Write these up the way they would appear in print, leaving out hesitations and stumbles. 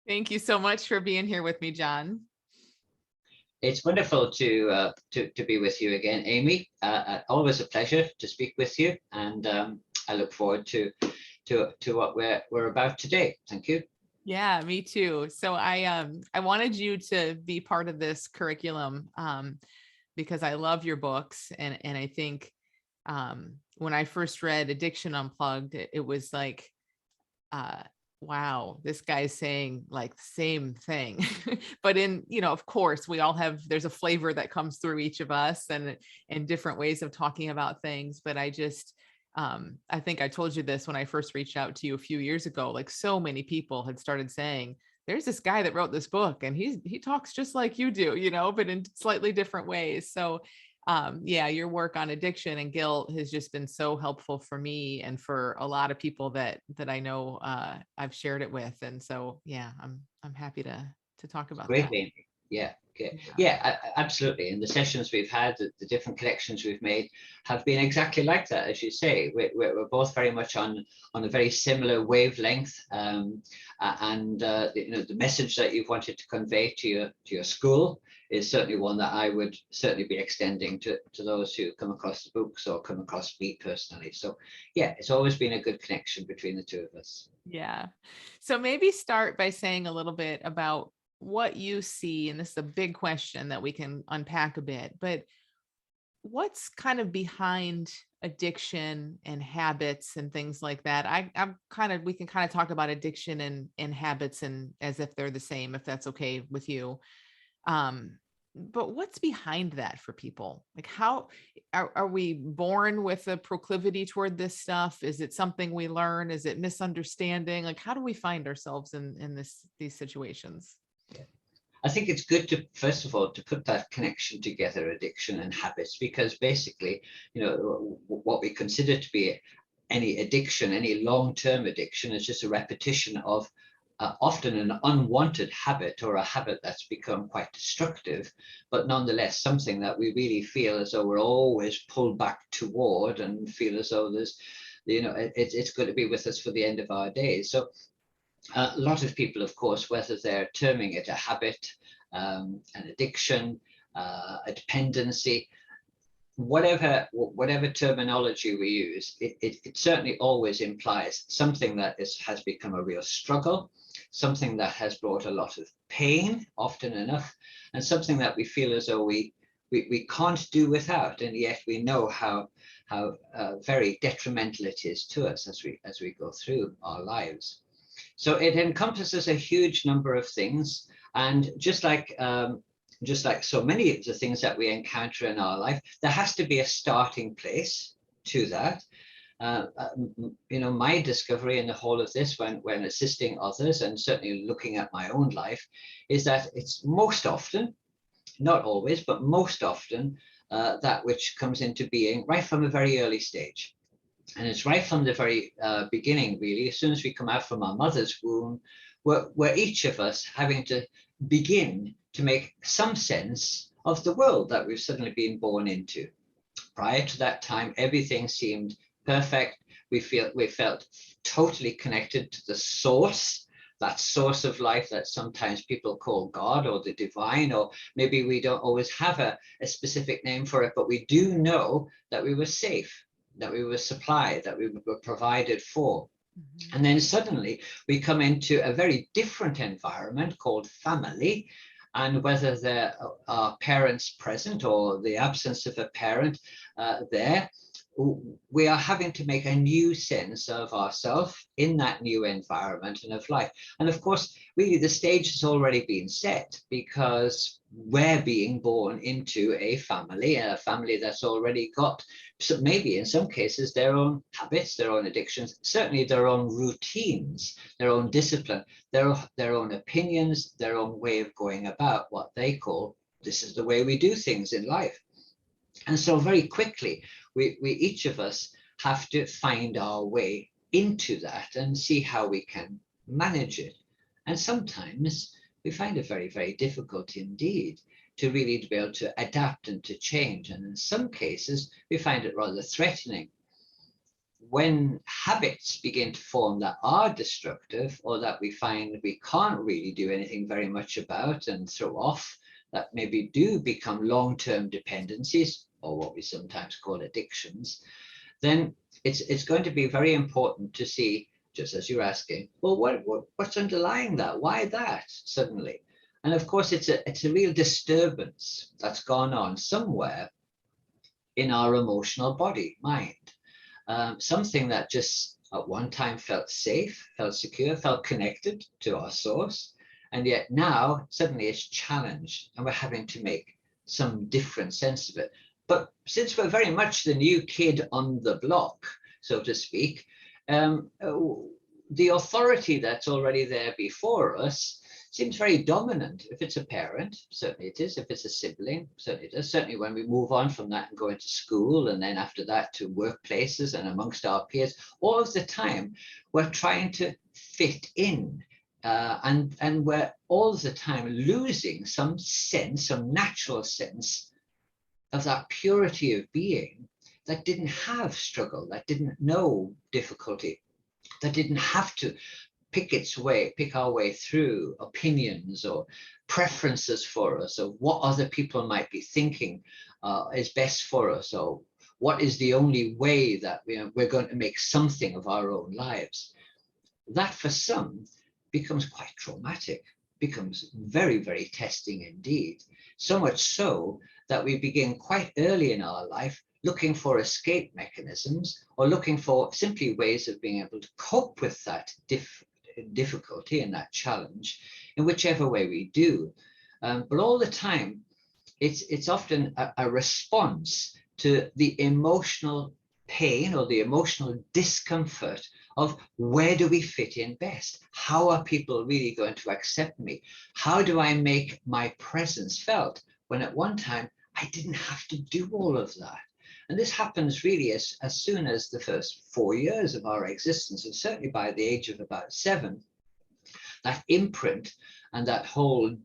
Thank you so much for being here with me, John. It's wonderful to be with you again, Amy. Always a pleasure to speak with you, and I look forward to what we're about today. Thank you. Yeah, me too. So I wanted you to be part of this curriculum because I love your books, and I think when I first read Addiction Unplugged, it was like uh wow, this guy's saying like the same thing. But in, of course, we all have, there's a flavor that comes through each of us, and different ways of talking about things. But I think I told you this when I first reached out to you a few years ago. Like, so many people had started saying, there's this guy that wrote this book and he talks just like you do, but in slightly different ways. So yeah, your work on addiction and guilt has just been so helpful for me and for a lot of people that I know I've shared it with. And so yeah, I'm happy to talk about Great, that. Amy. Yeah, okay. Yeah. Yeah, absolutely. And the sessions we've had, the different connections we've made have been exactly like that, as you say. We're both very much on a very similar wavelength, and the message that you've wanted to convey to your school is certainly one that I would certainly be extending to those who come across the books or come across me personally. So yeah, it's always been a good connection between the two of us. Yeah. So maybe start by saying a little bit about what you see, and this is a big question that we can unpack a bit, but what's kind of behind addiction and habits and things like that? We can kind of talk about addiction and habits and as if they're the same, if that's okay with you. Um, but what's behind that for people? Like, how are we born with a proclivity toward this stuff? Is it something we learn? Is it misunderstanding? Like, how do we find ourselves in these situations? Yeah. I think it's good to, first of all, to put that connection together, addiction and habits, because basically, what we consider to be any addiction, any long-term addiction, is just a repetition of often an unwanted habit, or a habit that's become quite destructive, but nonetheless something that we really feel as though we're always pulled back toward, and feel as though it's going to be with us for the end of our days. So a lot of people, of course, whether they're terming it a habit, an addiction, a dependency, whatever terminology we use, it certainly always implies something that has become a real struggle, something that has brought a lot of pain, often enough, and something that we feel as though we can't do without, and yet we know how very detrimental it is to us as we go through our lives. So it encompasses a huge number of things, and just like so many of the things that we encounter in our life, there has to be a starting place to that. My discovery in the whole of this, when assisting others and certainly looking at my own life, is that it's most often, not always, but most often, that which comes into being right from a very early stage. And it's right from the very beginning, really, as soon as we come out from our mother's womb, we're each of us having to begin to make some sense of the world that we've suddenly been born into. Prior to that time, everything seemed perfect. We felt totally connected to the source, that source of life that sometimes people call God or the divine, or maybe we don't always have a specific name for it, but we do know that we were safe, that we were supplied, that we were provided for. Mm-hmm. And then suddenly we come into a very different environment called family. And whether there are parents present or the absence of a parent there, we are having to make a new sense of ourselves in that new environment and of life. And of course, really the stage has already been set, because we're being born into a family that's already got, so maybe in some cases, their own habits, their own addictions, certainly their own routines, their own discipline, their own opinions, their own way of going about what they call, this is the way we do things in life. And so very quickly, we each of us have to find our way into that and see how we can manage it. And sometimes we find it very, very difficult indeed to really be able to adapt and to change. And in some cases, we find it rather threatening. when habits begin to form that are destructive, or that we find we can't really do anything very much about and throw off, that maybe do become long-term dependencies, or what we sometimes call addictions, then it's going to be very important to see, just as you're asking, well, what's underlying that? Why that suddenly? And of course, it's a real disturbance that's gone on somewhere in our emotional body, mind. Something that just at one time felt safe, felt secure, felt connected to our source. And yet now suddenly it's challenged and we're having to make some different sense of it. But since we're very much the new kid on the block, so to speak, the authority that's already there before us seems very dominant. If it's a parent, certainly it is. If it's a sibling, certainly it is. Certainly when we move on from that and go into school, and then after that to workplaces and amongst our peers, all of the time we're trying to fit in. And we're all the time losing some sense, some natural sense of that purity of being that didn't have struggle, that didn't know difficulty, that didn't have to pick our way through opinions or preferences for us, or what other people might be thinking is best for us, or what is the only way that we're going to make something of our own lives. That for some becomes quite traumatic, becomes very, very testing indeed. So much so that we begin quite early in our life looking for escape mechanisms, or looking for simply ways of being able to cope with that difficulty and that challenge in whichever way we do. But all the time, it's often a response to the emotional pain or the emotional discomfort of where do we fit in best? How are people really going to accept me? How do I make my presence felt when at one time I didn't have to do all of that? And this happens really as soon as the first 4 years of our existence, and certainly by the age of about 7, that imprint and that whole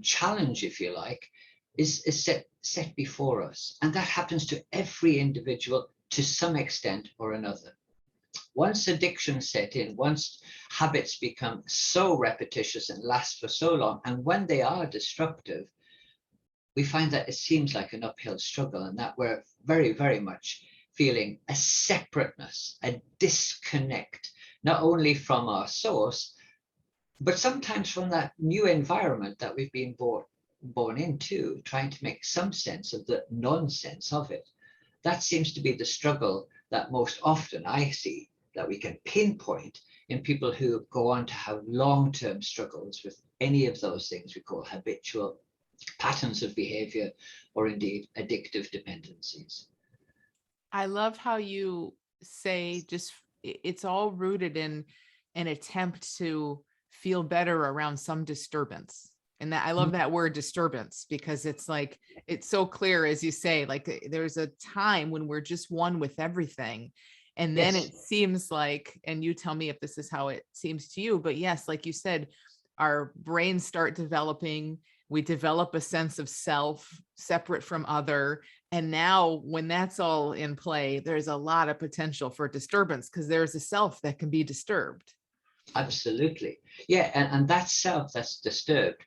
challenge, if you like, is set before us. And that happens to every individual to some extent or another. Once addiction set in, once habits become so repetitious and last for so long, and when they are destructive, we find that it seems like an uphill struggle, and that we're very, very much feeling a separateness, a disconnect, not only from our source, but sometimes from that new environment that we've been born into, trying to make some sense of the nonsense of it. That seems to be the struggle that most often I see, that we can pinpoint in people who go on to have long-term struggles with any of those things we call habitual patterns of behavior, or indeed addictive dependencies. I love how you say just it's all rooted in an attempt to feel better around some disturbance. And that I love that word disturbance, because it's like, it's so clear, as you say, like there's a time when we're just one with everything. And then Yes. it seems like, and you tell me if this is how it seems to you, but yes, like you said, our brains start developing, we develop a sense of self separate from other. And now when that's all in play, there's a lot of potential for disturbance, because there's a self that can be disturbed. Absolutely. Yeah, and that self that's disturbed,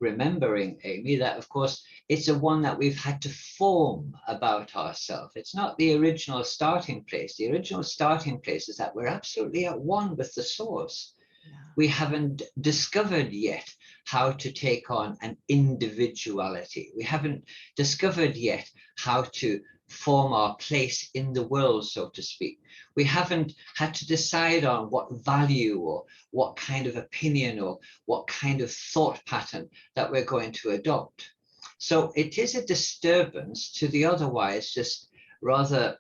remembering, Amy, that of course it's a one that we've had to form about ourselves. It's not the original starting place. The original starting place is that we're absolutely at one with the source. Yeah. We haven't discovered yet how to take on an individuality. We haven't discovered yet how to form our place in the world, so to speak. We haven't had to decide on what value or what kind of opinion or what kind of thought pattern that we're going to adopt. So it is a disturbance to the otherwise just rather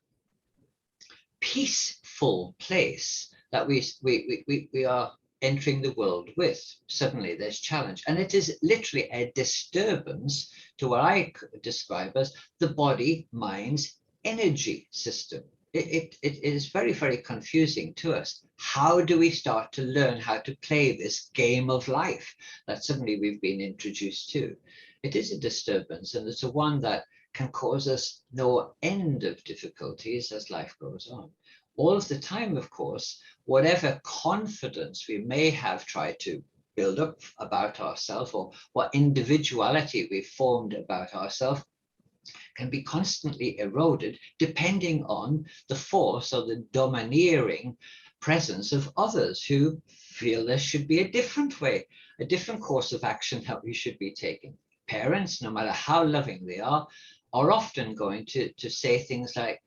peaceful place that we are entering the world with. Suddenly there's challenge, and it is literally a disturbance to what I describe as the body mind's energy system. It is very, very confusing to us. How do we start to learn how to play this game of life that suddenly we've been introduced to? It is a disturbance, and it's a one that can cause us no end of difficulties as life goes on. all of the time, of course, whatever confidence we may have tried to build up about ourselves, or what individuality we've formed about ourselves, can be constantly eroded depending on the force or the domineering presence of others who feel there should be a different way, a different course of action that we should be taking. Parents, no matter how loving they are often going to say things like,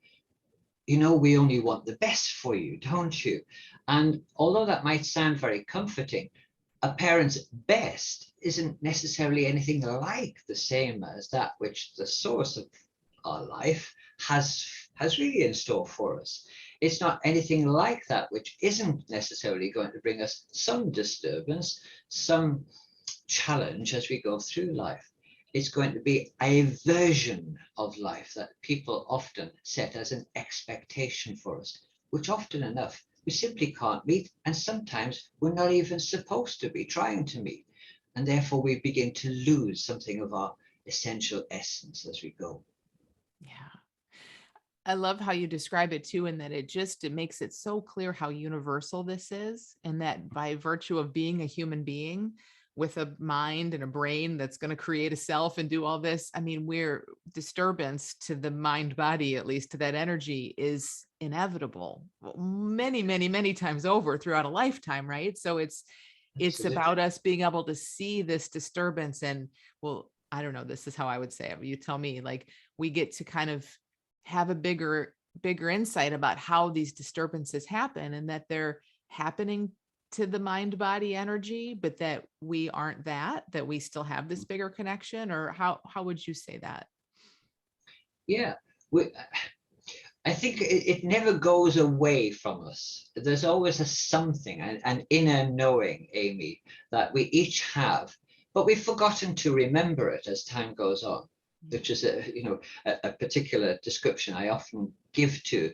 you know, we only want the best for you, don't you? And although that might sound very comforting, a parent's best isn't necessarily anything like the same as that which the source of our life has really in store for us. It's not anything like that which isn't necessarily going to bring us some disturbance, some challenge as we go through life. It's going to be a version of life that people often set as an expectation for us, which often enough we simply can't meet, and sometimes we're not even supposed to be trying to meet. And therefore we begin to lose something of our essential essence as we go. Yeah. I love how you describe it too, and that it makes it so clear how universal this is, and that by virtue of being a human being with a mind and a brain that's going to create a self and do all this, I mean, we're disturbance to the mind body, at least to that energy, is inevitable many, many, many times over throughout a lifetime, right? So it's Absolutely. about us being able to see this disturbance. And well, I don't know, this is how I would say it, but you tell me, like, we get to kind of have a bigger insight about how these disturbances happen, and that they're happening to the mind body energy, but that we aren't that we still have this bigger connection. Or how would you say that? Yeah, we, I think it never goes away from us. There's always a something, an inner knowing, Amy, that we each have, but we've forgotten to remember it as time goes on, which is a particular description I often give to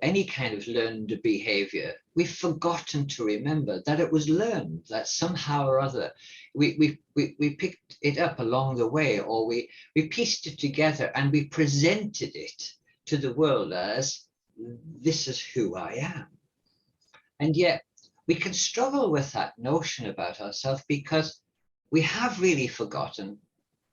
any kind of learned behavior. We've forgotten to remember that it was learned, that somehow or other we picked it up along the way, or we pieced it together and we presented it to the world as, this is who I am. And yet we can struggle with that notion about ourselves because we have really forgotten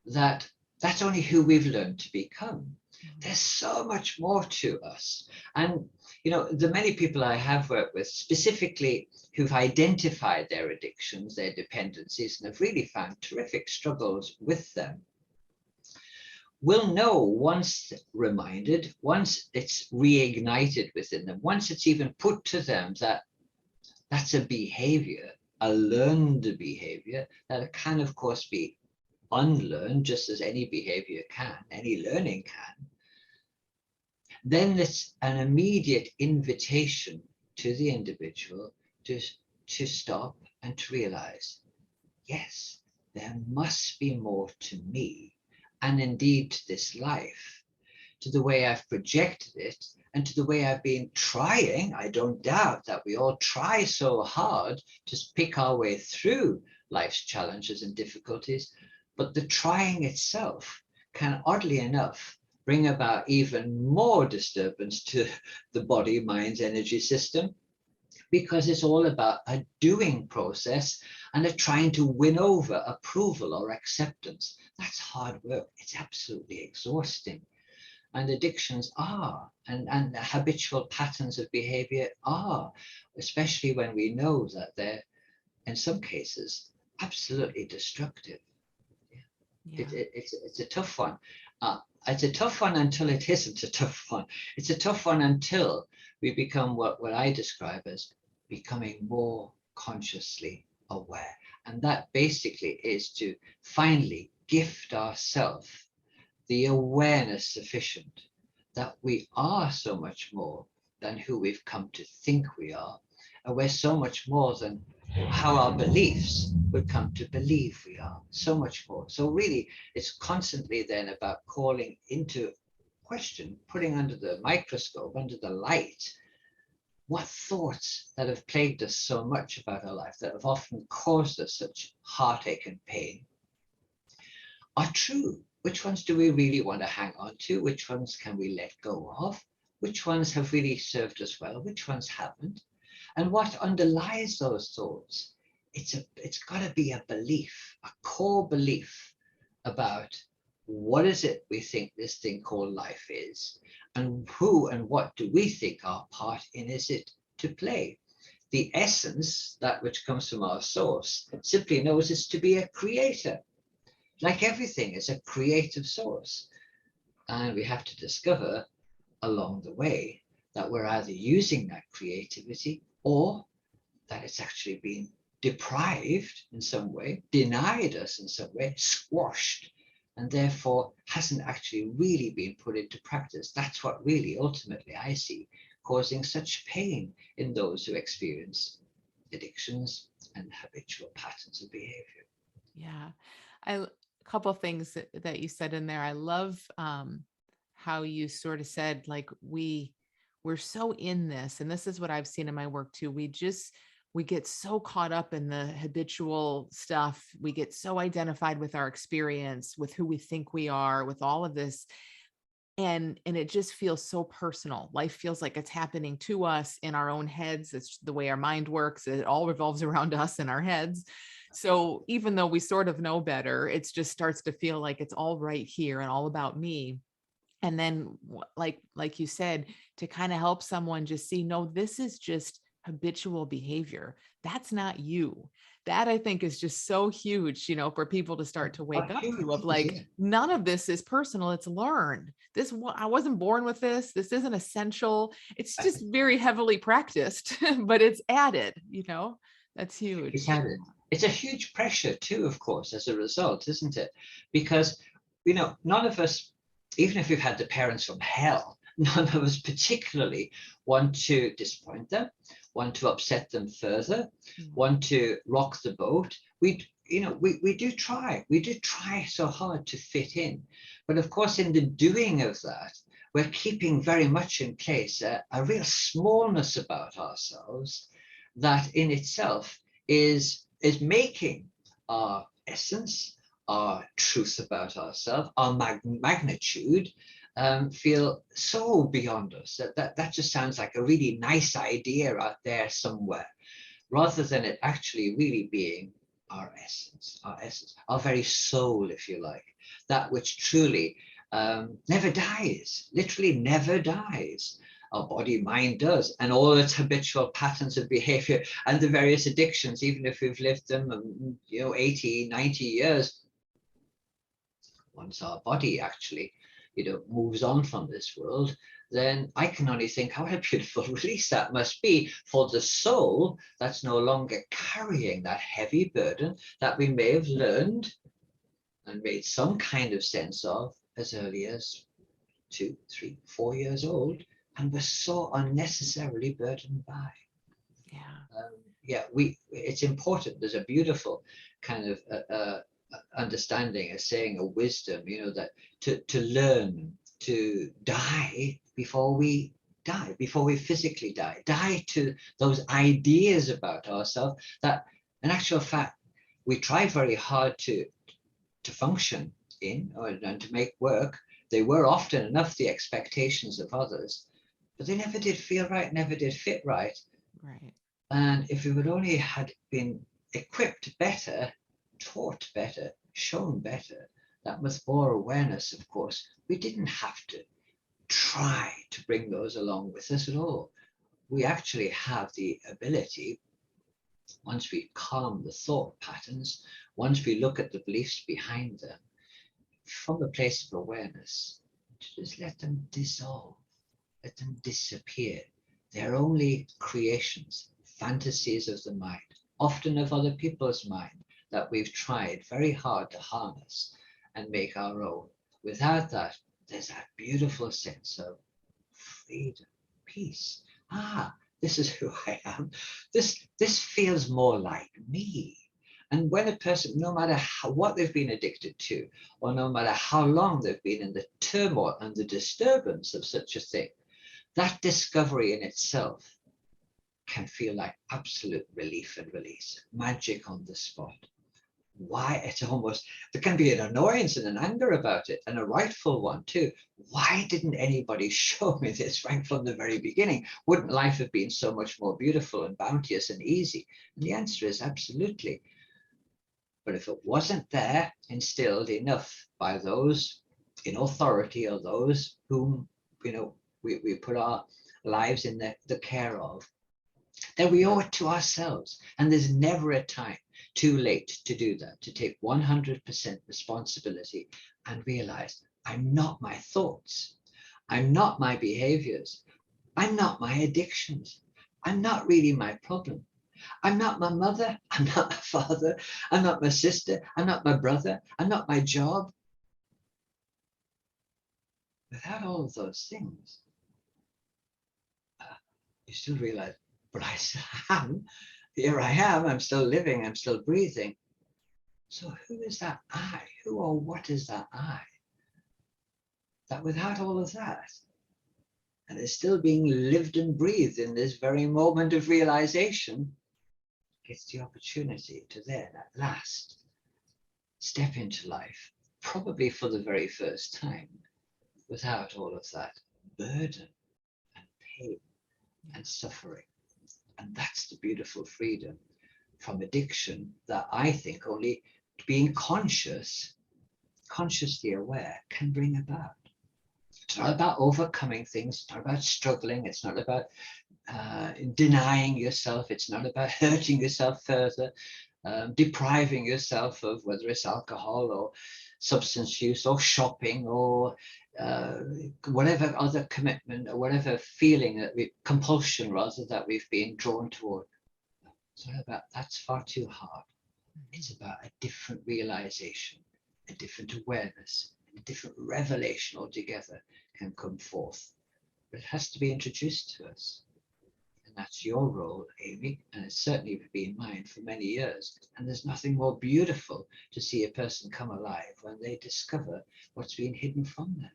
that that's only who we've learned to become. There's so much more to us. And, you know, the many people I have worked with, specifically who've identified their addictions, their dependencies, and have really found terrific struggles with them, will know once reminded, once it's reignited within them, once it's even put to them that that's a behavior, a learned behavior that can, of course, be unlearned, just as any behavior can, any learning can, then it's an immediate invitation to the individual to stop and to realize, yes, there must be more to me, and indeed to this life, to the way I've projected it, and to the way I've been trying. I don't doubt that we all try so hard to pick our way through life's challenges and difficulties, but the trying itself can, oddly enough, bring about even more disturbance to the body, mind's energy system, because it's all about a doing process and a trying to win over approval or acceptance. That's hard work. It's absolutely exhausting. And addictions are, and habitual patterns of behavior are, especially when we know that they're, in some cases, absolutely destructive. Yeah. It's a tough one. It's a tough one until it isn't a tough one. It's a tough one until we become what I describe as becoming more consciously aware. And that basically is to finally gift ourselves the awareness sufficient that we are so much more than who we've come to think we are, and we're so much more than how our beliefs would come to believe we are, so much more. So really, it's constantly then about calling into question, putting under the microscope, under the light, what thoughts that have plagued us so much about our life, that have often caused us such heartache and pain, are true. Which ones do we really want to hang on to? Which ones can we let go of? which ones have really served us well, which ones haven't, and what underlies those thoughts. It's got to be a belief, a core belief about what is it we think this thing called life is, and who and what do we think our part in is it to play. The essence, that which comes from our source, simply knows it's to be a creator. Like everything is a creative source. And we have to discover along the way that we're either using that creativity or that it's actually been deprived in some way, denied us in some way, squashed, and therefore hasn't actually really been put into practice. That's what really ultimately I see causing such pain in those who experience addictions and habitual patterns of behavior. Yeah. A couple of things that you said in there. I love how you sort of said, like, we're so in this, and this is what I've seen in my work too. We get so caught up in the habitual stuff. We get so identified with our experience, with who we think we are, with all of this. And it just feels so personal. Life feels like it's happening to us in our own heads. It's the way our mind works. It all revolves around us in our heads. So even though we sort of know better, it just starts to feel like it's all right here and all about me. And then like you said, to kind of help someone just see, no, this is just habitual behavior. That's not you. That, I think, is just so huge, for people to start to wake up to, of like, Yeah. none of this is personal, it's learned. I wasn't born with this isn't essential. It's just very heavily practiced, but it's added. That's It's huge. added. It's a huge pressure too, of course, as a result, isn't it? Because, none of us, even if we've had the parents from hell, none of us particularly want to disappoint them, want to upset them further, want to rock the boat. We do try. We do try so hard to fit in. But of course, in the doing of that, we're keeping very much in place a real smallness about ourselves that in itself is making our essence, our truth about ourselves, our magnitude feel so beyond us that just sounds like a really nice idea out there somewhere, rather than it actually really being our essence, our very soul, if you like, that which truly never dies, literally never dies. Our body, mind does, and all its habitual patterns of behavior and the various addictions, even if we've lived them, 80, 90 years, once our body actually, moves on from this world, then I can only think what a beautiful release that must be for the soul that's no longer carrying that heavy burden that we may have learned and made some kind of sense of as early as 2, 3, 4 years old, and was so unnecessarily burdened by. Yeah. It's important. There's a beautiful kind of understanding, a saying, a wisdom, that to learn to die before we die, before we physically die to those ideas about ourselves that, in actual fact, we try very hard to function in and to make work. They were often enough the expectations of others, but they never did feel right, never did fit right. Right. And if we would only had been equipped better, taught better, shown better, that with more awareness, of course, we didn't have to try to bring those along with us at all. We actually have the ability, once we calm the thought patterns, once we look at the beliefs behind them, from a place of awareness, to just let them dissolve, let them disappear. They're only creations, fantasies of the mind, often of other people's mind, that we've tried very hard to harness and make our own. Without that, there's that beautiful sense of freedom, peace. This is who I am. This feels more like me. And when a person, no matter what they've been addicted to, or no matter how long they've been in the turmoil and the disturbance of such a thing, that discovery in itself can feel like absolute relief and release, magic on the spot. Why? It's almost, there can be an annoyance and an anger about it, and a rightful one too. Why didn't anybody show me this right from the very beginning? Wouldn't life have been so much more beautiful and bounteous and easy? And the answer is absolutely. But if it wasn't there, instilled enough by those in authority, or those whom, we put our lives in the care of, then we owe it to ourselves. And there's never a time too late to do that, to take 100% responsibility and realize I'm not my thoughts, I'm not my behaviors, I'm not my addictions, I'm not really my problem. I'm not my mother, I'm not my father, I'm not my sister, I'm not my brother, I'm not my job. Without all of those things, you still realize, but I still am. Here I am, I'm still living, I'm still breathing. So who is that I? Who or what is that I? That without all of that, and is still being lived and breathed in this very moment of realization, gets the opportunity to then at last step into life, probably for the very first time, without all of that burden and pain and suffering. And that's the beautiful freedom from addiction that I think only being consciously aware, can bring about. It's not about overcoming things, it's not about struggling, it's not about denying yourself, it's not about hurting yourself further, depriving yourself of whether it's alcohol or substance use or shopping or whatever other commitment or whatever feeling that compulsion rather, that we've been drawn toward. It's not about, that's far too hard. It's about a different realization, a different awareness, a different revelation altogether can come forth. But it has to be introduced to us. And that's your role, Amy, and it's certainly been mine for many years. And there's nothing more beautiful to see a person come alive when they discover what's been hidden from them.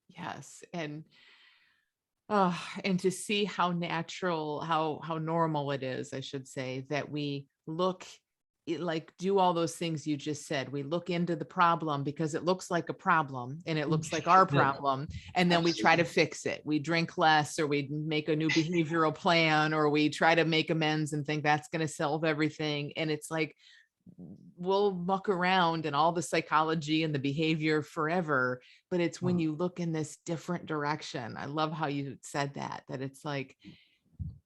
Yes. And to see how natural, how normal it is, I should say, that we look like do all those things you just said. We look into the problem because it looks like a problem and it looks like our problem. And then we try to fix it. We drink less, or we make a new behavioral plan, or we try to make amends and think that's going to solve everything. And it's like, we'll muck around in all the psychology and the behavior forever, but it's when you look in this different direction. I love how you said that it's like,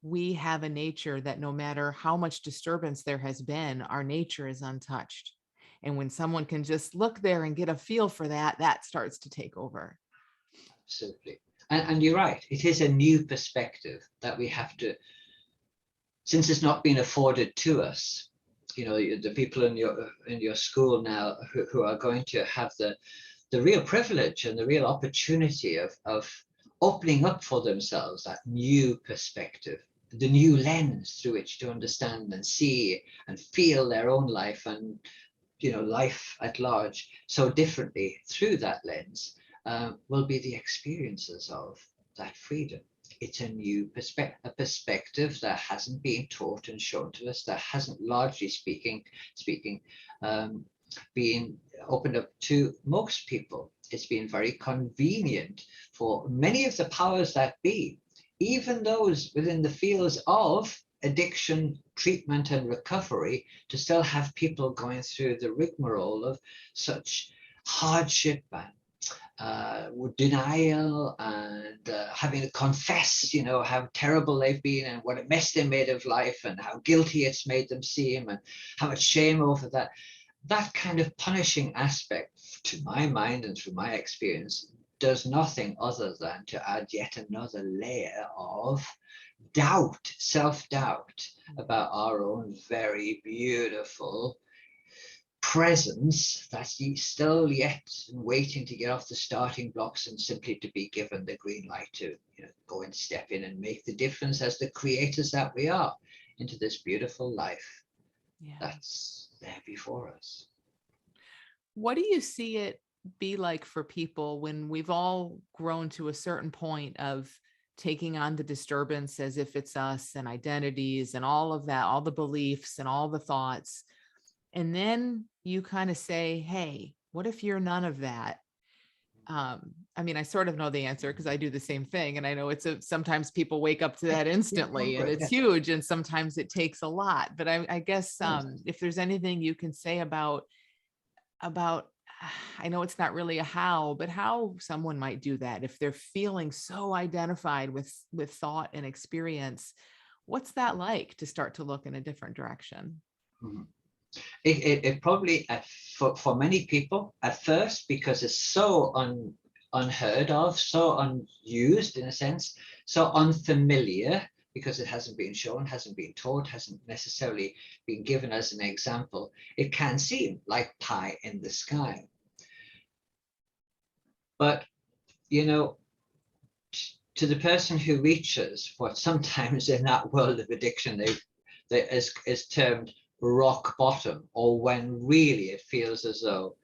we have a nature that no matter how much disturbance there has been, our nature is untouched. And when someone can just look there and get a feel for that, that starts to take over. Absolutely. And you're right, it is a new perspective that we have to, since it's not been afforded to us. The people in your school now who are going to have the real privilege and the real opportunity of opening up for themselves that new perspective, the new lens through which to understand and see and feel their own life and life at large so differently through that lens, will be the experiences of that freedom. It's a new perspective that hasn't been taught and shown to us, that hasn't, largely speaking, been opened up to most people. It's been very convenient for many of the powers that be, even those within the fields of addiction treatment and recovery, to still have people going through the rigmarole of such hardship and denial and having to confess, how terrible they've been and what a mess they made of life and how guilty it's made them seem and how much shame over that. That kind of punishing aspect, to my mind and through my experience, does nothing other than to add yet another layer of doubt, self-doubt about our own very beautiful presence that's still yet waiting to get off the starting blocks and simply to be given the green light to go and step in and make the difference as the creators that we are into this beautiful life that's there before us. What do you see it be like for people when we've all grown to a certain point of taking on the disturbance as if it's us, and identities and all of that, all the beliefs and all the thoughts? And then you kind of say, hey, what if you're none of that? I mean, I sort of know the answer because I do the same thing. And I know sometimes people wake up to that Yeah, go instantly for and it. it's Yeah. huge. And sometimes it takes a lot. But I guess Yes. if there's anything you can say about I know it's not really a how, but how someone might do that if they're feeling so identified with thought and experience. What's that like to start to look in a different direction? Mhm. It probably for many people at first, because it's so unheard of, so unused in a sense, so unfamiliar, because it hasn't been shown, hasn't been taught, hasn't necessarily been given as an example, it can seem like pie in the sky. But you know, to the person who reaches what sometimes in that world of addiction is termed rock bottom, or when really it feels as though,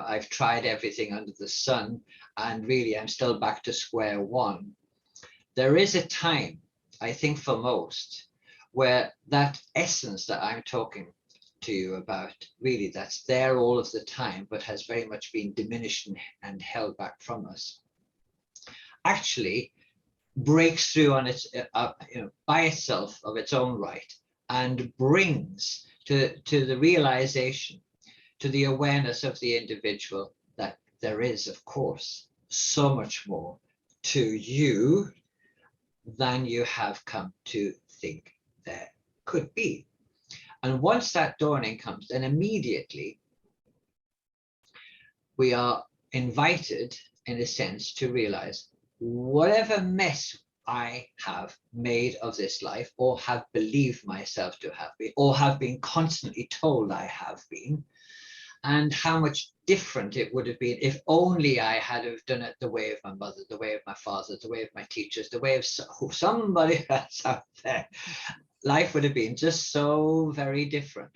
I've tried everything under the sun and really I'm still back to square one. There is a time, I think for most, where that essence that I'm talking to you about, really that's there all of the time, but has very much been diminished and held back from us, actually breaks through on its by itself of its own right, and brings to the realization, to the awareness of the individual, that there is, of course, so much more to you than you have come to think there could be. And once that dawning comes, then immediately we are invited, in a sense, to realize whatever mess I have made of this life, or have believed myself to have been, or have been constantly told I have been, and how much different it would have been if only I had have done it the way of my mother, the way of my father, the way of my teachers, the way of somebody else out there. Life would have been just so very different.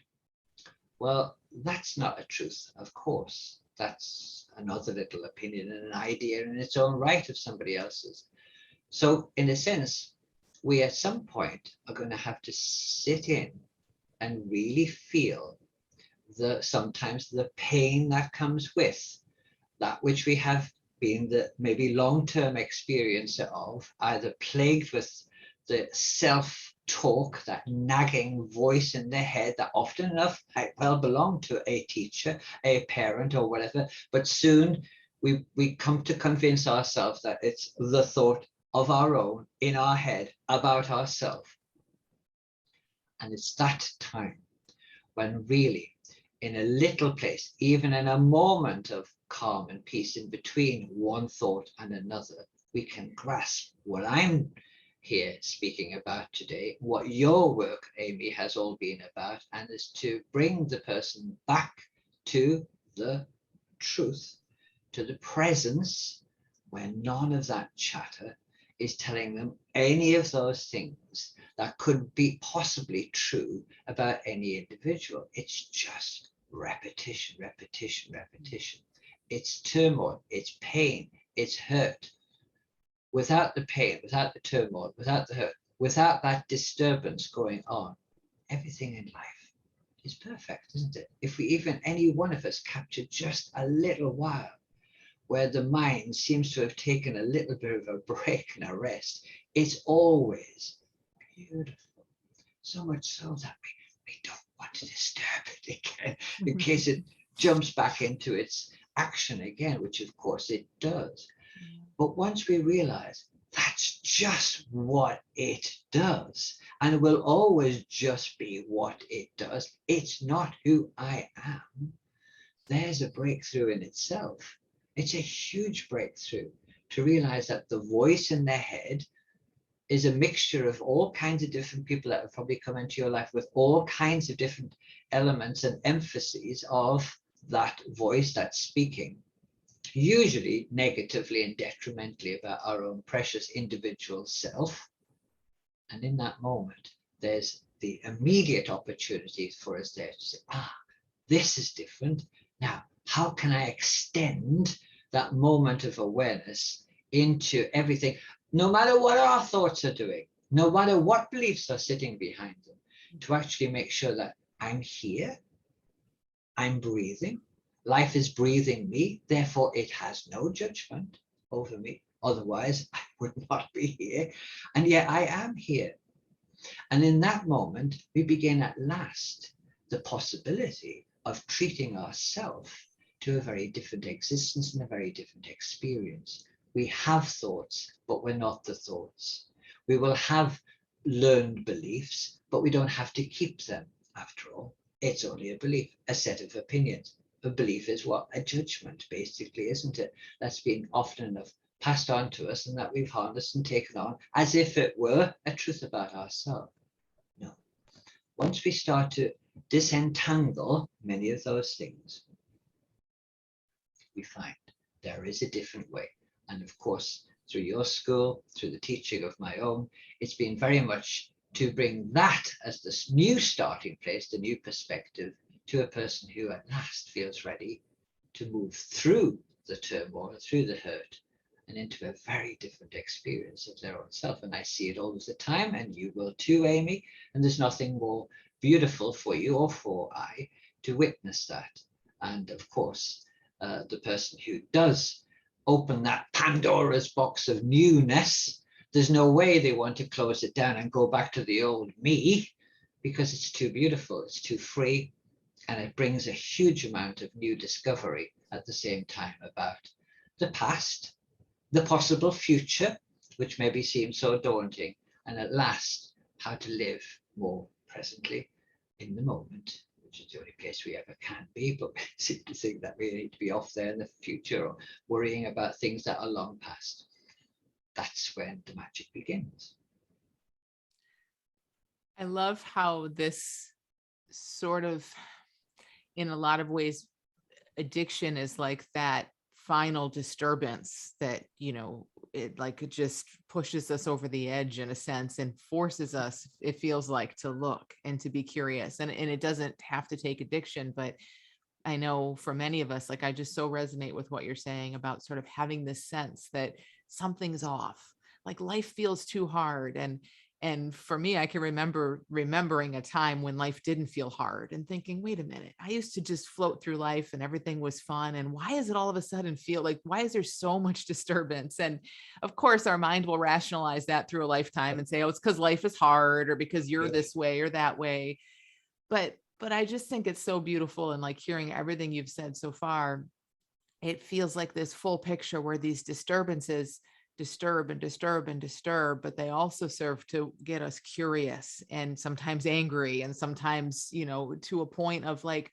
Well, that's not a truth, of course. That's another little opinion and an idea in its own right of somebody else's. So, in a sense, we at some point are going to have to sit in and really feel sometimes the pain that comes with that which we have been the maybe long-term experience of, either plagued with the self-talk, that nagging voice in the head that often enough might well belong to a teacher, a parent, or whatever, but soon we come to convince ourselves that it's the thought of our own in our head about ourselves. And it's that time when really, in a little place, even in a moment of calm and peace in between one thought and another, we can grasp what I'm here speaking about today, what your work, Amy, has all been about, and is to bring the person back to the truth, to the presence, where none of that chatter is telling them any of those things that could be possibly true about any individual. It's just repetition, repetition, repetition. It's turmoil, it's pain, it's hurt. Without the pain, without the turmoil, without the hurt, without that disturbance going on, everything in life is perfect, isn't it? If we even, any one of us, captured just a little while where the mind seems to have taken a little bit of a break and a rest, it's always beautiful. So much so that we don't want to disturb it again in case it jumps back into its action again, which of course it does. But once we realize that's just what it does, and it will always just be what it does, it's not who I am, there's a breakthrough in itself. It's a huge breakthrough to realize that the voice in their head is a mixture of all kinds of different people that have probably come into your life with all kinds of different elements and emphases of that voice that's speaking, usually negatively and detrimentally about our own precious individual self. And in that moment, there's the immediate opportunity for us there to say, this is different. Now, how can I extend that moment of awareness into everything, no matter what our thoughts are doing, no matter what beliefs are sitting behind them, to actually make sure that I'm here, I'm breathing. Life is breathing me, therefore it has no judgment over me. Otherwise, I would not be here. And yet I am here. And in that moment, we begin at last the possibility of treating ourselves to a very different existence and a very different experience. We have thoughts, but we're not the thoughts. We will have learned beliefs, but we don't have to keep them after all. It's only a belief, a set of opinions. A belief is what? A judgment, basically, isn't it? That's been often enough passed on to us and that we've harnessed and taken on as if it were a truth about ourselves. No. Once we start to disentangle many of those things, we find there is a different way. And of course, through your school, through the teaching of my own, it's been very much to bring that as this new starting place, the new perspective, to a person who at last feels ready to move through the turmoil, through the hurt, and into a very different experience of their own self. And I see it all the time, and you will too, Amy. And there's nothing more beautiful for you or for I to witness that. And of course, the person who does open that Pandora's box of newness, there's no way they want to close it down and go back to the old me, because it's too beautiful, it's too free, and it brings a huge amount of new discovery at the same time about the past, the possible future, which maybe seems so daunting, and at last, how to live more presently in the moment, which is the only place we ever can be, but we seem to think that we need to be off there in the future or worrying about things that are long past. That's when the magic begins. I love how this sort of, in a lot of ways, addiction is like that final disturbance that, it just pushes us over the edge in a sense and forces us, it feels like, to look and to be curious. And it doesn't have to take addiction, but I know for many of us, like, I just so resonate with what you're saying about sort of having this sense that something's off, like life feels too hard. And for me, I can remembering a time when life didn't feel hard and thinking, wait a minute, I used to just float through life and everything was fun. And why is it all of a sudden feel like, why is there so much disturbance? And of course, our mind will rationalize that through a lifetime and say, oh, it's because life is hard or because you're this way or that way. But I just think it's so beautiful. And like hearing everything you've said so far, it feels like this full picture where these disturbances disturb and disturb and disturb, but they also serve to get us curious and sometimes angry and sometimes, to a point of like,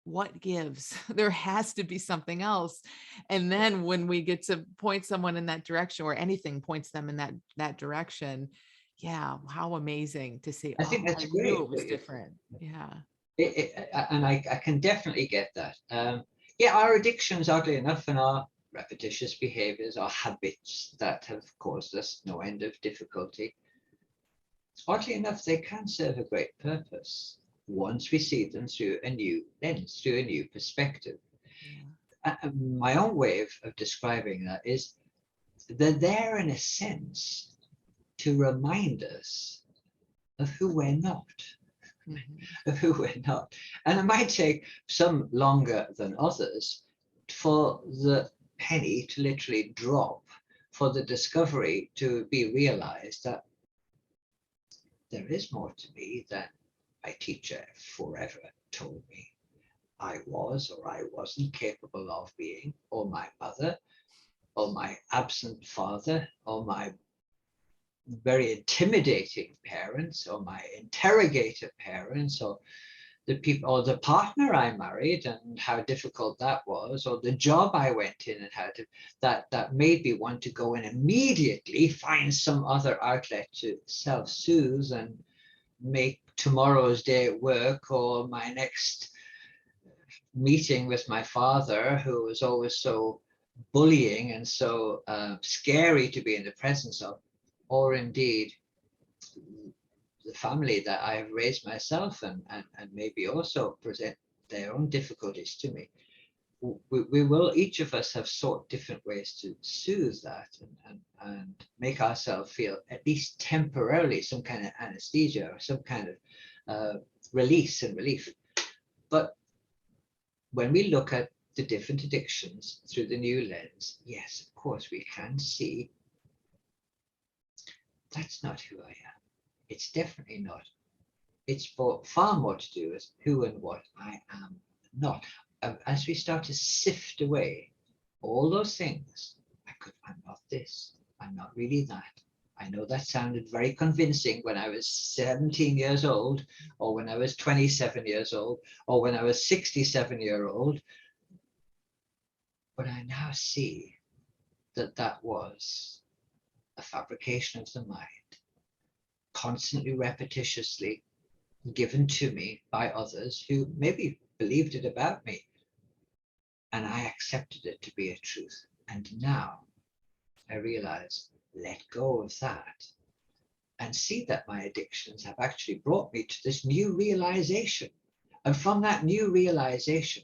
what gives? There has to be something else. And then when we get to point someone in that direction, or anything points them in that direction, yeah, how amazing to see. I Oh, think that's I knew great. it was different. Yeah. And I can definitely get that. Yeah, our addictions, oddly enough, and our repetitious behaviors, our habits that have caused us no end of difficulty, oddly enough, they can serve a great purpose once we see them through a new lens, through a new perspective. Yeah. My own way of describing that is they're there in a sense to remind us of who we're not. Mm-hmm. Of who we're not. And it might take some longer than others for the penny to literally drop, for the discovery to be realized that there is more to me than my teacher forever told me I was or I wasn't capable of being, or my mother, or my absent father, or my very intimidating parents, or my interrogator parents, or the people, or the partner I married and how difficult that was, or the job I went in and how that made me want to go and immediately find some other outlet to self-soothe and make tomorrow's day at work, or my next meeting with my father, who was always so bullying and so scary to be in the presence of, or indeed the family that I have raised myself and maybe also present their own difficulties to me. We will, each of us have sought different ways to soothe that and make ourselves feel at least temporarily some kind of anesthesia or some kind of release and relief. But when we look at the different addictions through the new lens, yes, of course, we can see that's not who I am. It's definitely not. It's far more to do with who and what I am not. As we start to sift away all those things, I'm not this, I'm not really that. I know that sounded very convincing when I was 17 years old, or when I was 27 years old, or when I was 67-year-old. But I now see that that was a fabrication of the mind, constantly, repetitiously given to me by others who maybe believed it about me. And I accepted it to be a truth. And now I realize, let go of that and see that my addictions have actually brought me to this new realization. And from that new realization,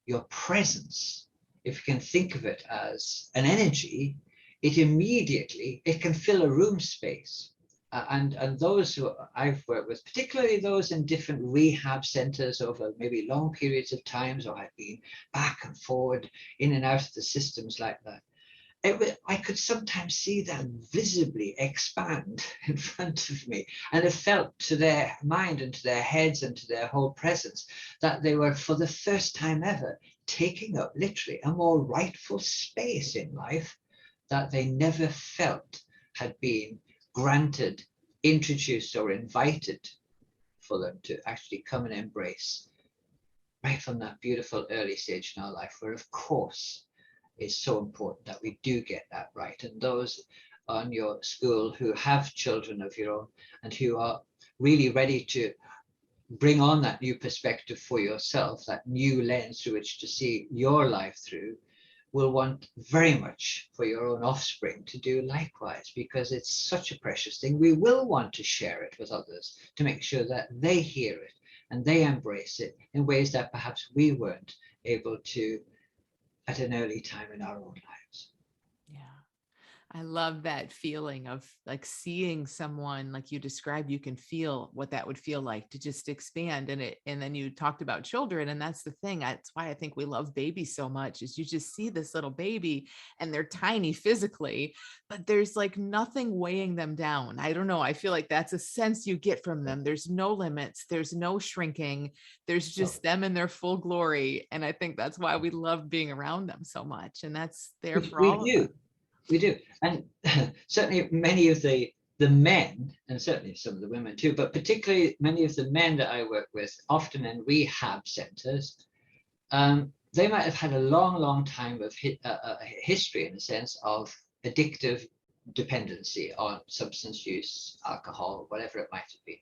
your presence, if you can think of it as an energy, it can fill a room space. And those who I've worked with, particularly those in different rehab centers over maybe long periods of times, or I've been back and forward in and out of the systems like that, I could sometimes see them visibly expand in front of me, and it felt to their mind and to their heads and to their whole presence that they were, for the first time ever, taking up literally a more rightful space in life that they never felt had been granted, introduced, or invited for them to actually come and embrace right from that beautiful early stage in our life, where of course is so important that we do get that right. And those on your school who have children of your own and who are really ready to bring on that new perspective for yourself, that new lens through which to see your life through, will want very much for your own offspring to do likewise, because it's such a precious thing. We will want to share it with others to make sure that they hear it and they embrace it in ways that perhaps we weren't able to at an early time in our own lives. Yeah. I love that feeling of like seeing someone like you described. You can feel what that would feel like to just expand in it. And then you talked about children, and that's the thing. That's why I think we love babies so much, is you just see this little baby and they're tiny physically, but there's like nothing weighing them down. I don't know. I feel like that's a sense you get from them. There's no limits. There's no shrinking. There's just them in their full glory. And I think that's why we love being around them so much. And that's there for We all of us. do. We do. And certainly many of the men, and certainly some of the women too, but particularly many of the men that I work with, often in rehab centers, they might have had a long, long time of history, in a sense, of addictive dependency on substance use, alcohol, whatever it might have been.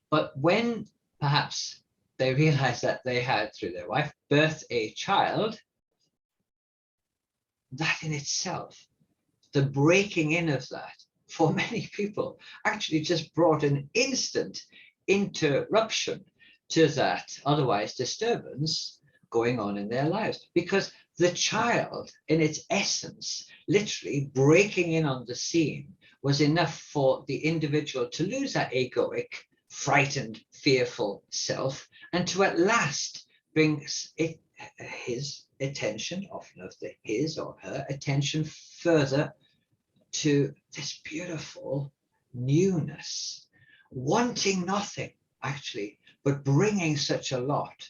But when perhaps they realized that they had, through their wife, birthed a child, that in itself, the breaking in of that, for many people, actually just brought an instant interruption to that otherwise disturbance going on in their lives. Because the child, in its essence, literally breaking in on the scene, was enough for the individual to lose that egoic, frightened, fearful self, and to at last bring his attention, often of his or her attention, further to this beautiful newness, wanting nothing actually, but bringing such a lot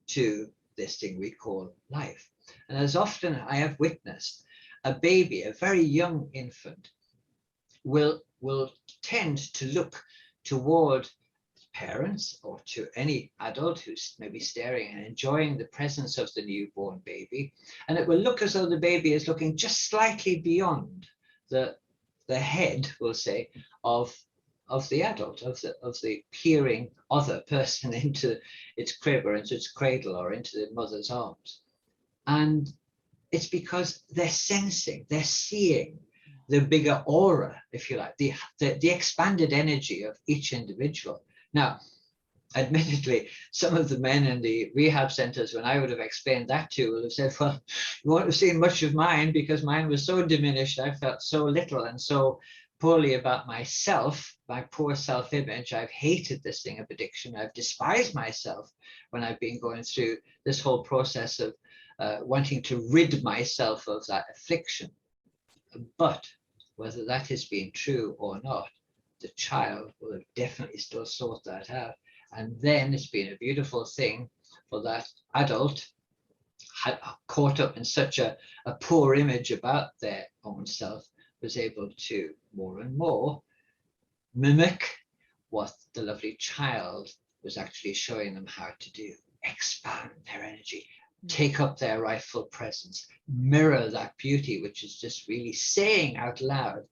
to this thing we call life. And as often I have witnessed, a baby, a very young infant, will tend to look toward parents or to any adult who's maybe staring and enjoying the presence of the newborn baby, and it will look as though the baby is looking just slightly beyond the head, we'll say, of the adult, of the peering other person into its crib or into its cradle or into the mother's arms. And it's because they're sensing, they're seeing the bigger aura, if you like, the expanded energy of each individual. Now, admittedly, some of the men in the rehab centers, when I would have explained that to, will have said, well, you won't have seen much of mine because mine was so diminished. I felt so little and so poorly about myself my poor self-image. I've hated this thing of addiction. I've despised myself when I've been going through this whole process of wanting to rid myself of that affliction. But whether that has been true or not, the child will have definitely still sought that out. And then it's been a beautiful thing for that adult caught up in such a poor image about their own self, was able to more and more mimic what the lovely child was actually showing them how to do. Expand their energy, take up their rightful presence, mirror that beauty, which is just really saying out loud,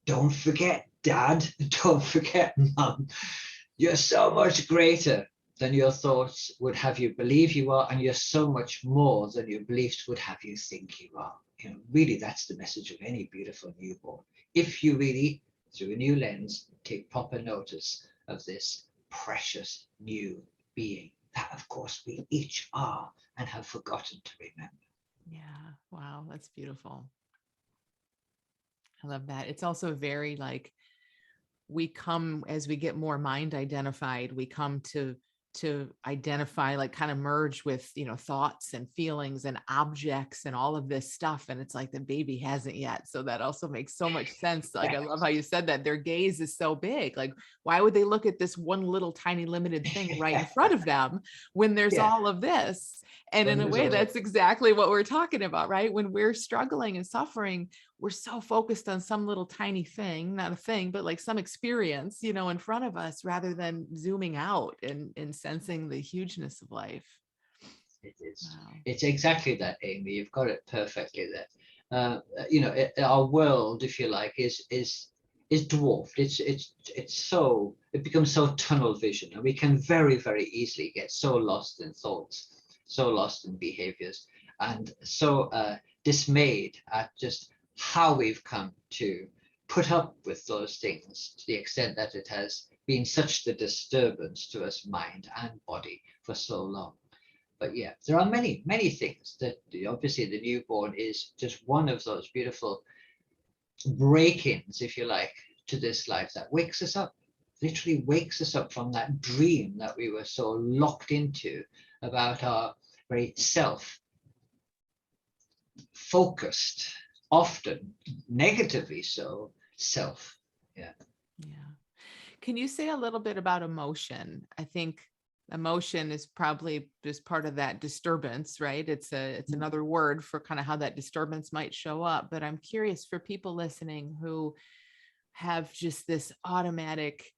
don't forget, Dad, don't forget, Mum, you're so much greater than your thoughts would have you believe you are, and you're so much more than your beliefs would have you think you are. Really, that's the message of any beautiful newborn. If you really, through a new lens, take proper notice of this precious new being that, of course, we each are and have forgotten to remember. Yeah. Wow. That's beautiful. I love that. It's also very like, we come as we get more mind identified, we come to identify, like kind of merge with, thoughts and feelings and objects and all of this stuff. And it's like the baby hasn't yet. So that also makes so much sense. Like, I love how you said that their gaze is so big. Like, why would they look at this one little tiny limited thing right in front of them when there's all of this? And in a way, that's exactly what we're talking about, right? When we're struggling and suffering, we're so focused on some little tiny thing, not a thing, but like some experience, in front of us, rather than zooming out and sensing the hugeness of life. It is. Wow. It's exactly that, Amy. You've got it perfectly there. Our world, if you like, is dwarfed. It becomes so tunnel vision, and we can very, very easily get so lost in thoughts, so lost in behaviors, and so dismayed at just how we've come to put up with those things, to the extent that it has been such the disturbance to us, mind and body, for so long. But yeah, there are many, many things that obviously the newborn is just one of those beautiful break-ins, if you like, to this life that wakes us up, literally wakes us up from that dream that we were so locked into about our very self-focused, often negatively so, self. Yeah. Yeah. Can you say a little bit about emotion? I think emotion is probably just part of that disturbance, right? It's another word for kind of how that disturbance might show up. But I'm curious for people listening who have just this automatic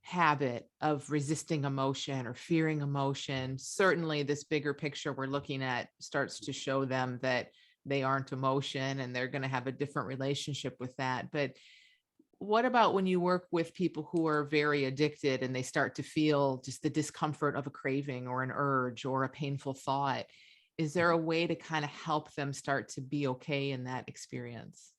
habit of resisting emotion or fearing emotion. Certainly this bigger picture we're looking at starts to show them that they aren't emotion and they're going to have a different relationship with that. But what about when you work with people who are very addicted and they start to feel just the discomfort of a craving or an urge or a painful thought? Is there a way to kind of help them start to be okay in that experience?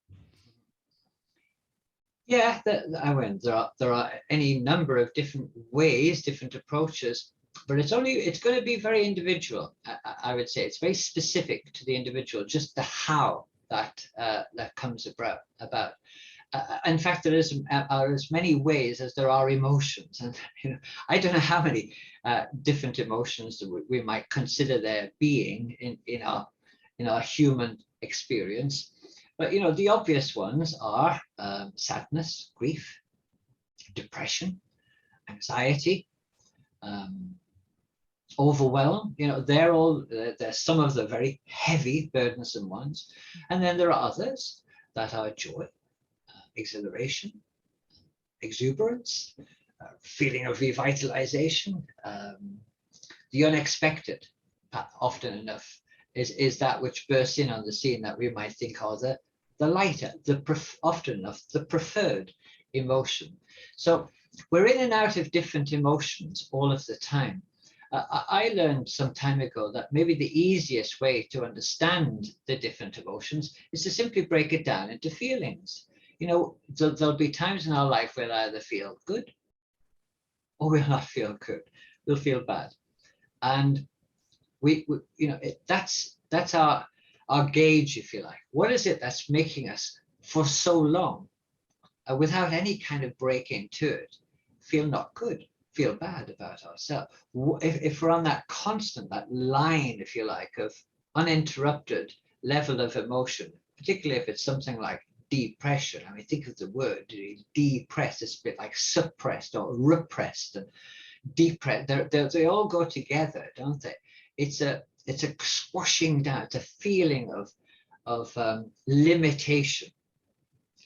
Yeah, I mean, there are any number of different ways, different approaches, but it's going to be very individual. I would say it's very specific to the individual, just the how that comes about. In fact, there are as many ways as there are emotions, and I don't know how many different emotions that we might consider there being in our human experience. But the obvious ones are sadness, grief, depression, anxiety, overwhelm. They're some of the very heavy, burdensome ones, and then there are others that are joy, exhilaration, exuberance, feeling of revitalization, the unexpected. Often enough is that which bursts in on the scene that we might think are the lighter, often enough the preferred emotion. So we're in and out of different emotions all of the time. I learned some time ago that maybe the easiest way to understand the different emotions is to simply break it down into feelings. There'll be times in our life where we'll either feel good or we'll not feel good. We'll feel bad. And that's our gauge, if you like. What is it that's making us for so long without any kind of break into it, feel not good, feel bad about ourselves. If we're on that constant, that line, if you like, of uninterrupted level of emotion, particularly if it's something like depression. I mean, think of the word depressed. It's a bit like suppressed or repressed, and depressed. They all go together, don't they? It's a squashing down. It's a feeling of limitation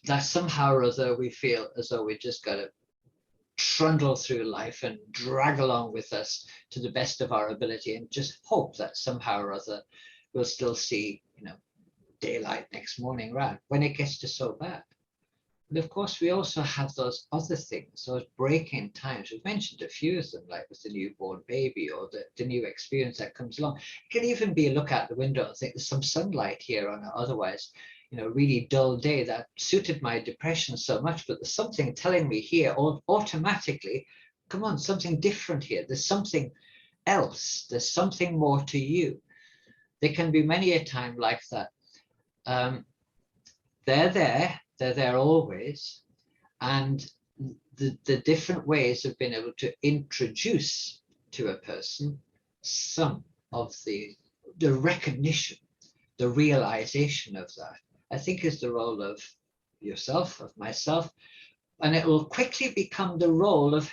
that somehow or other we feel as though we just got to trundle through life and drag along with us to the best of our ability, and just hope that somehow or other we'll still see, daylight next morning round when it gets to so bad. But of course, we also have those other things, those break-in times. We've mentioned a few of them, like with the newborn baby or the new experience that comes along. It can even be a look out the window and think there's some sunlight here on an otherwise, really dull day that suited my depression so much, but there's something telling me here automatically, come on, something different here. There's something else. There's something more to you. There can be many a time like that. They're there always, and the different ways of being able to introduce to a person some of the recognition, the realization of that, I think is the role of yourself, of myself, and it will quickly become the role of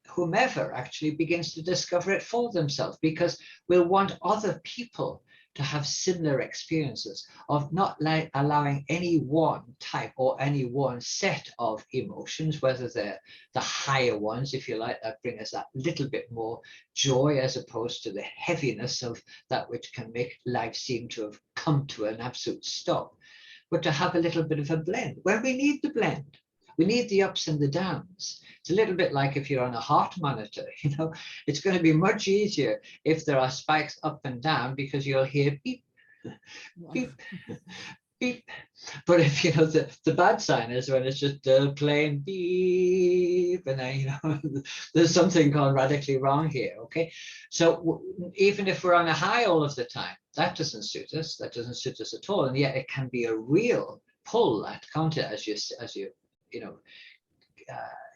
whomever actually begins to discover it for themselves, because we'll want other people to have similar experiences of not allowing any one type or any one set of emotions, whether they're the higher ones, if you like, that bring us that little bit more joy, as opposed to the heaviness of that which can make life seem to have come to an absolute stop, but to have a little bit of a blend where we need the blend. We need the ups and the downs. It's a little bit like if you're on a heart monitor, it's going to be much easier if there are spikes up and down, because you'll hear beep, beep, beep. But if the bad sign is when it's just plain beep, and then there's something gone radically wrong here. Okay, so even if we're on a high all of the time, that doesn't suit us. That doesn't suit us at all, and yet it can be a real pull at counter, as you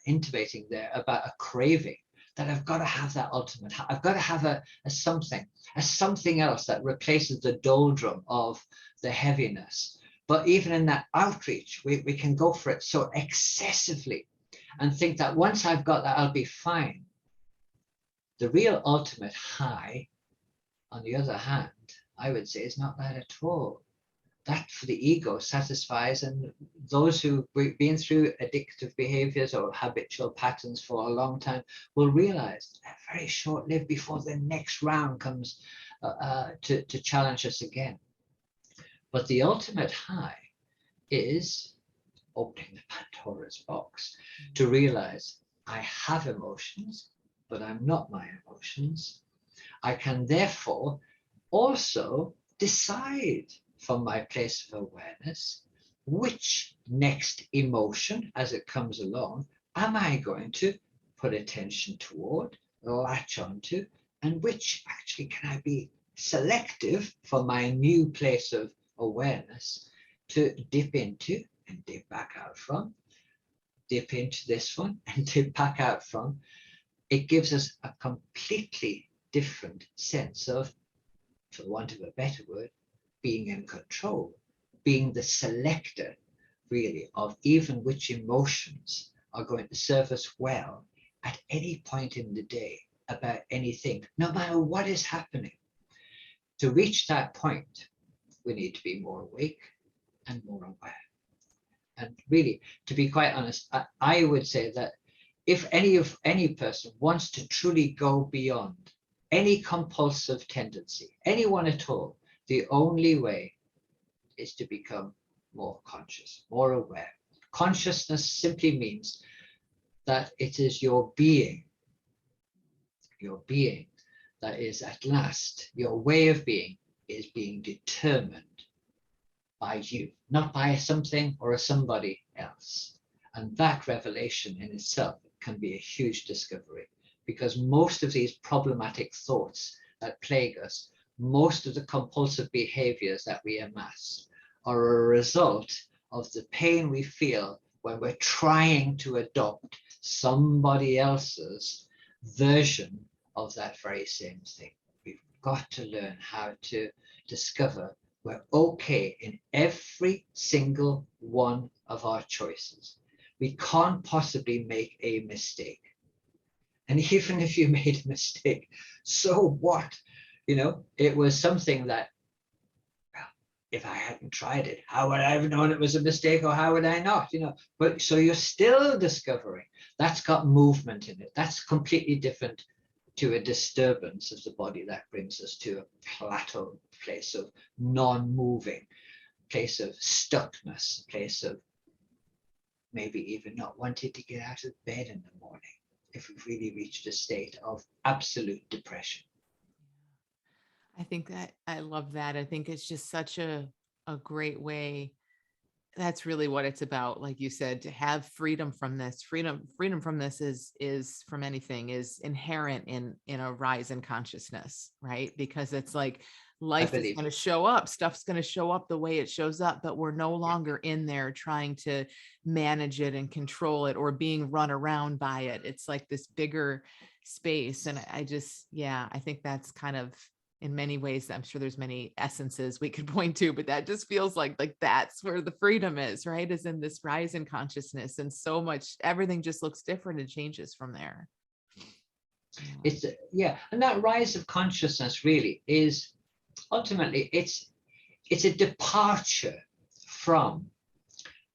intimating there about a craving, that I've got to have that ultimate. I've got to have a something else that replaces the doldrum of the heaviness. But even in that outreach, we can go for it so excessively and think that once I've got that, I'll be fine. The real ultimate high, on the other hand, I would say, is not that at all. That for the ego satisfies, and those who've been through addictive behaviors or habitual patterns for a long time will realize they're very short-lived before the next round comes to challenge us again. But the ultimate high is opening the Pandora's box to realize I have emotions, but I'm not my emotions. I can therefore also decide from my place of awareness which next emotion as it comes along am I going to put attention toward, latch onto, and which actually can I be selective for my new place of awareness to dip into and dip back out from, dip into this one and dip back out from. It gives us a completely different sense of, for want of a better word, being in control, being the selector, really, of even which emotions are going to serve us well at any point in the day about anything, no matter what is happening. To reach that point, we need to be more awake and more aware. And really, to be quite honest, I would say that if any person wants to truly go beyond any compulsive tendency, anyone at all, the only way is to become more conscious, more aware. Consciousness simply means that it is your being that is at last, your way of being is being determined by you, not by something or a somebody else. And that revelation in itself can be a huge discovery, because most of these problematic thoughts that plague us, most of the compulsive behaviors that we amass, are a result of the pain we feel when we're trying to adopt somebody else's version of that very same thing. We've got to learn how to discover we're okay in every single one of our choices. We can't possibly make a mistake. And even if you made a mistake, so what? It was something that, well, if I hadn't tried it, how would I have known it was a mistake, or how would I not? But so you're still discovering. That's got movement in it. That's completely different to a disturbance of the body that brings us to a plateau, place of non-moving, place of stuckness, place of maybe even not wanting to get out of bed in the morning, if we've really reached a state of absolute depression. I think that I love that. I think it's just such a great way. That's really what it's about. Like you said, to have freedom from this. Freedom from this is from anything, is inherent in a rise in consciousness, right? Because it's like life is going to show up, stuff's going to show up the way it shows up, but we're no longer in there trying to manage it and control it or being run around by it. It's like this bigger space. And I just, yeah, I think that's kind of, in many ways, I'm sure there's many essences we could point to, but that just feels like that's where the freedom is, right? Is in this rise in consciousness, and so much, everything just looks different and changes from there. And that rise of consciousness really is ultimately it's a departure from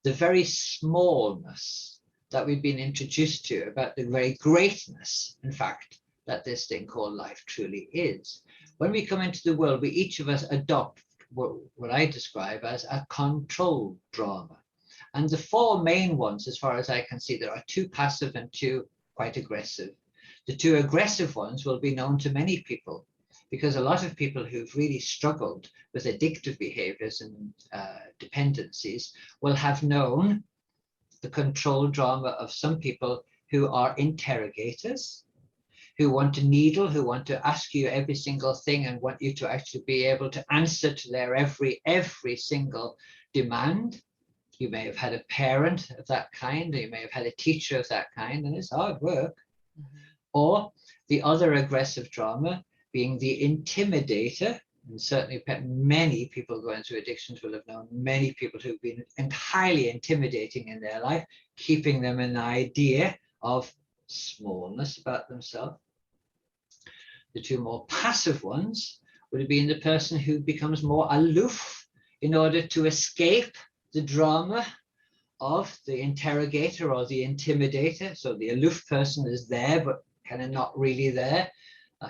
the very smallness that we've been introduced to about the very greatness, in fact, that this thing called life truly is. When we come into the world, we each of us adopt what I describe as a control drama. And the four main ones, as far as I can see, there are two passive and two quite aggressive. The two aggressive ones will be known to many people, because a lot of people who've really struggled with addictive behaviors and dependencies will have known the control drama of some people who are interrogators, who want to needle, who want to ask you every single thing and want you to actually be able to answer to their every single demand. You may have had a parent of that kind, or you may have had a teacher of that kind, and it's hard work. Mm-hmm. Or the other aggressive drama being the intimidator. And certainly many people going through addictions will have known many people who've been entirely intimidating in their life, keeping them an idea of smallness about themselves. The two more passive ones would have been the person who becomes more aloof in order to escape the drama of the interrogator or the intimidator. So the aloof person is there, but kind of not really there.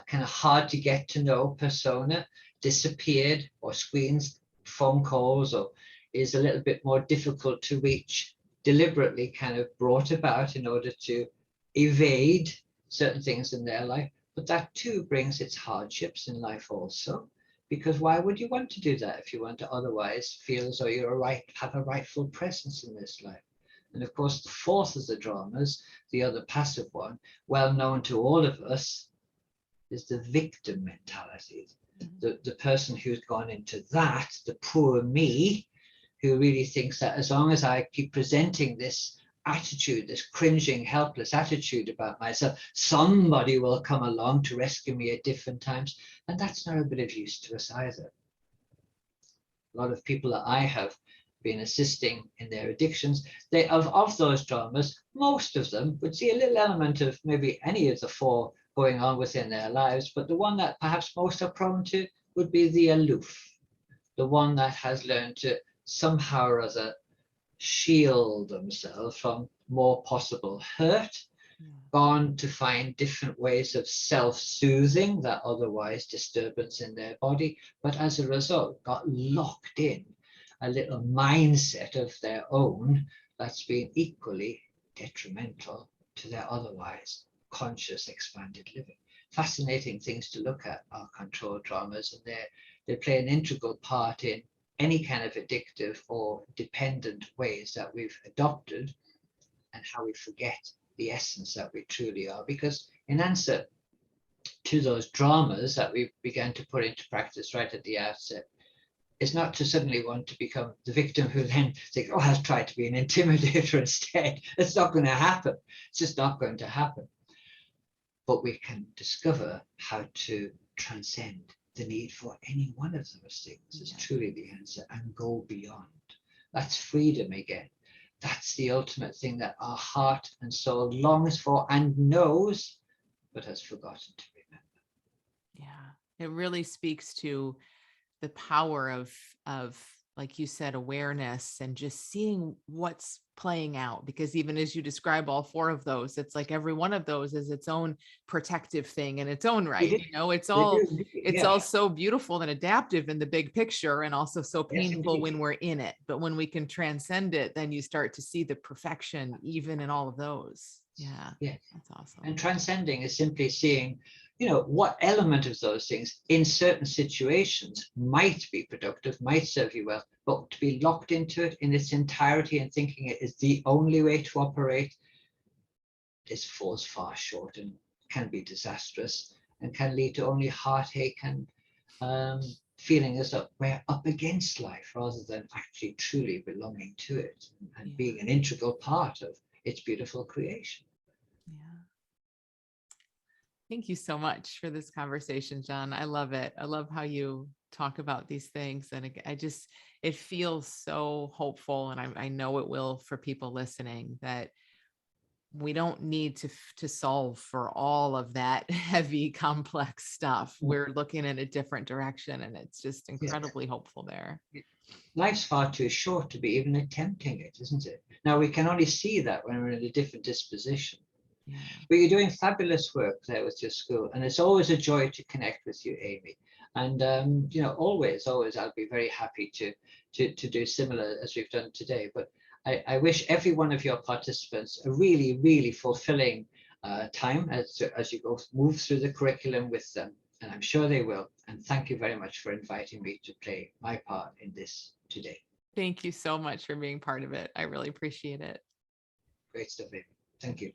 Kind of hard to get to know persona, disappeared or screens phone calls, or is a little bit more difficult to reach, deliberately kind of brought about in order to evade certain things in their life. But that too brings its hardships in life also, because why would you want to do that if you want to otherwise feel as though have a rightful presence in this life? And of course, the fourth of the dramas, the other passive one, well known to all of us, is the victim mentality. The person who's gone into that, the poor me, who really thinks that as long as I keep presenting this attitude, this cringing, helpless attitude about myself, somebody will come along to rescue me at different times. And that's not a bit of use to us either. A lot of people that I have been assisting in their addictions, of those dramas, most of them would see a little element of maybe any of the four going on within their lives, but the one that perhaps most are prone to would be the aloof, the one that has learned to somehow or other shield themselves from more possible hurt, gone to find different ways of self-soothing that otherwise disturbance in their body, but as a result got locked in a little mindset of their own that's been equally detrimental to their otherwise conscious, expanded living. Fascinating things to look at are control dramas, and they play an integral part in any kind of addictive or dependent ways that we've adopted, and how we forget the essence that we truly are. Because in answer to those dramas that we began to put into practice right at the outset, is not to suddenly want to become the victim who then think, oh, I'll try to be an intimidator instead. It's not going to happen. It's just not going to happen. But we can discover how to transcend the need for any one of those things is truly the answer, and go beyond. That's freedom again. That's the ultimate thing that our heart and soul longs for and knows, but has forgotten to remember. Yeah, it really speaks to the power of like you said, awareness and just seeing what's playing out. Because even as you describe all four of those, it's like every one of those is its own protective thing in its own right. You know, it's all Yeah. so beautiful and adaptive in the big picture, and also so Yes, painful indeed. when we're in it. But when we can transcend it, then you start to see the perfection even in all of those. Yeah, Yes. that's awesome. And transcending is simply seeing, what element of those things in certain situations might be productive, might serve you well, but to be locked into it in its entirety and thinking it is the only way to operate, this falls far short and can be disastrous and can lead to only heartache and feeling as though we're up against life rather than actually truly belonging to it and being an integral part of its beautiful creation. Yeah. Thank you so much for this conversation, John. I love it. I love how you talk about these things. And it feels so hopeful. And I know it will for people listening, that we don't need to solve for all of that heavy, complex stuff. We're looking in a different direction, and it's just incredibly hopeful there. Life's far too short to be even attempting it, isn't it? Now, we can only see that when we're in a different disposition. Yeah. But you're doing fabulous work there with your school, and it's always a joy to connect with you, Amy. And always, I'll be very happy to do similar as we've done today. But I wish every one of your participants a really, really fulfilling time as you move through the curriculum with them, and I'm sure they will. And thank you very much for inviting me to play my part in this today. Thank you so much for being part of it. I really appreciate it. Great stuff, Amy. Thank you.